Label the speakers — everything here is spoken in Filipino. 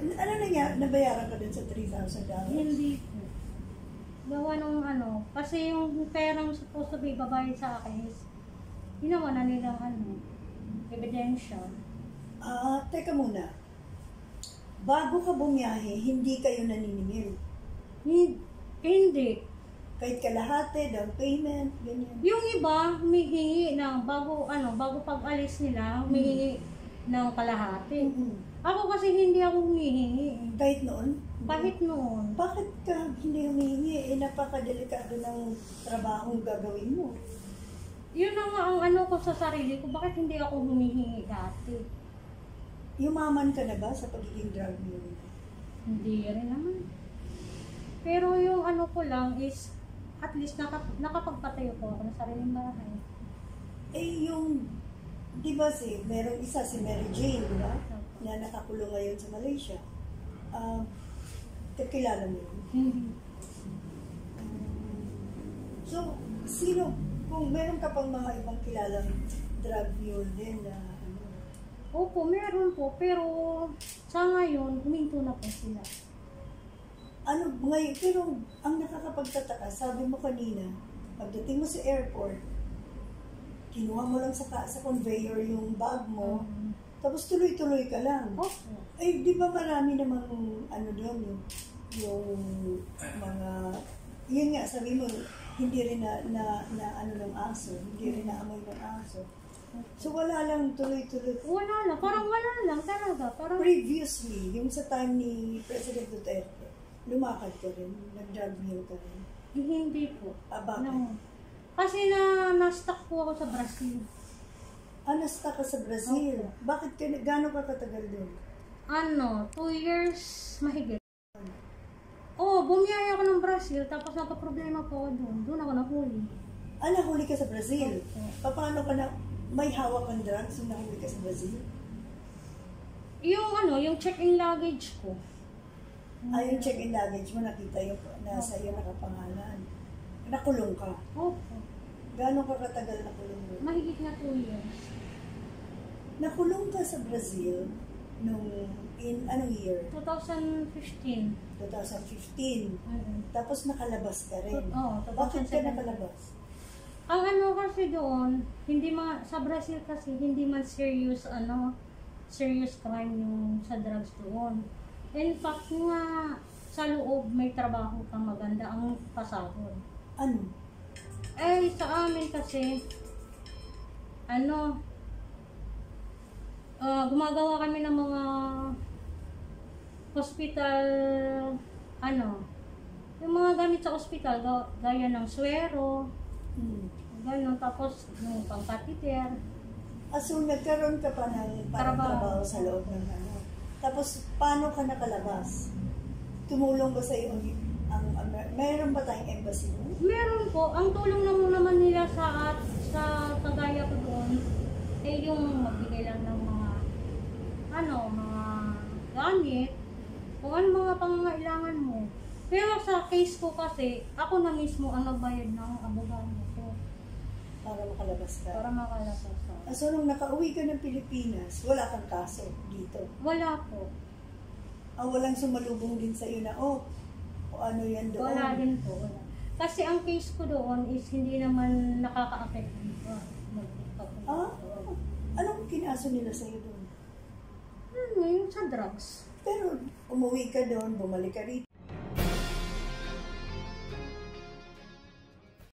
Speaker 1: Ano nangyari? Nabayaran ka din sa $3,000?
Speaker 2: Hindi po. Gawa nung ano, kasi yung perang supposed to be babayad sa akin is ginawa na nilang ebidensya.
Speaker 1: Teka muna. Bago ka bumiyahe, hindi kayo naniningil?
Speaker 2: Hindi.
Speaker 1: Kahit kalahati, down payment, ganyan?
Speaker 2: Yung iba, humihingi ng bago pag-alis nila, humihingi ng kalahati. Ako kasi hindi ako humihingi.
Speaker 1: Kahit noon?
Speaker 2: Kahit noon.
Speaker 1: Bakit ka hindi humihingi? Napakadelikado ng trabahong gagawin mo.
Speaker 2: Yun na nga ang ano ko sa sarili ko, bakit hindi ako humihingi dati?
Speaker 1: Yumaman ka na ba sa pagiging drug mule?
Speaker 2: Hindi rin naman. Pero yung ano ko lang is, at least nakapagpatayo ko ako ng sariling bahay.
Speaker 1: Yung, di ba merong isa, si Mary Jane, di ba? Na nakakulong ngayon sa Malaysia. Kakilala mo yun?
Speaker 2: Hindi.
Speaker 1: So, sino, kung meron ka pang mga ibang kilalang drug mule din na
Speaker 2: Opo, meron po, pero sa ngayon, huminto na po sila.
Speaker 1: Ngayon, pero ang nakakapagtataka, sabi mo kanina, pagdating mo sa airport, kinuha mo lang sa conveyor yung bag mo, tapos tuloy-tuloy ka lang.
Speaker 2: Opo.
Speaker 1: Ay, di ba marami namang doon, yung mga, yun nga, sabi mo, hindi rin na ng aso, hindi rin na amoy ng aso. So wala lang, tuloy-tuloy.
Speaker 2: Wala lang, parang wala lang talaga. Parang
Speaker 1: previously, yung sa time ni President Duterte, lumakad ka rin, nag-drug mule ka rin.
Speaker 2: hindi po.
Speaker 1: Bakit?
Speaker 2: No. Kasi na-stuck po ako sa Brazil.
Speaker 1: Na-stuck ka sa Brazil?
Speaker 2: Okay.
Speaker 1: Bakit gano'n ka katagal doon?
Speaker 2: 2 years mahigit. Bumiyaya ako ng Brazil, tapos nagka-problema po ako doon. Doon ako nahuli.
Speaker 1: Nahuli ka sa Brazil?
Speaker 2: Okay.
Speaker 1: Paano ka may hawak kang drugs nung nahuli ka sa Brazil?
Speaker 2: Yung check-in luggage ko.
Speaker 1: Yung check-in luggage mo, nakita yung nasa iyo nakapangalan. Nakulong ka?
Speaker 2: Opo.
Speaker 1: Gano'n ka katagal nakulong mo?
Speaker 2: Mahigit na 2 years.
Speaker 1: Nakulong ka sa Brazil nung anong year?
Speaker 2: 2015.
Speaker 1: 2015. Tapos nakalabas ka rin. Bakit ka
Speaker 2: 2017.
Speaker 1: nakalabas?
Speaker 2: Ang kasi doon, sa Brazil kasi hindi man serious crime yung sa drugs doon. In fact, nga sa loob may trabaho kang maganda ang pasahod.
Speaker 1: Ano?
Speaker 2: Sa amin kasi gumagawa kami ng mga hospital yung mga gamit sa ospital gaya ng swero, gano'n, tapos yung pang-catheter.
Speaker 1: So nagkaroon ka pa ng trabaho sa loob ng Tapos paano ka nakalabas? Tumulong ba sa iyo mayroon ba tayong embassy mo?
Speaker 2: Meron po. Ang tulong naman nila sa kagaya ko doon yung magbigay lang ng mga mga gamit kung ano mga pangangailangan mo. Pero sa case ko kasi, ako na mismo ang nagbayad ng abogado ko.
Speaker 1: Para makalabas ka?
Speaker 2: Para makalabas ka.
Speaker 1: So nung nakauwi ka ng Pilipinas, wala kang kaso dito?
Speaker 2: Wala po.
Speaker 1: Walang sumalubong din sa iyo na, ano yan doon?
Speaker 2: Wala din po. Wala. Kasi ang case ko doon is hindi naman nakaka-affect dito.
Speaker 1: Anong kinaso nila sa iyo doon?
Speaker 2: Yung sa drugs.
Speaker 1: Pero umuwi ka doon, bumalik ka rito.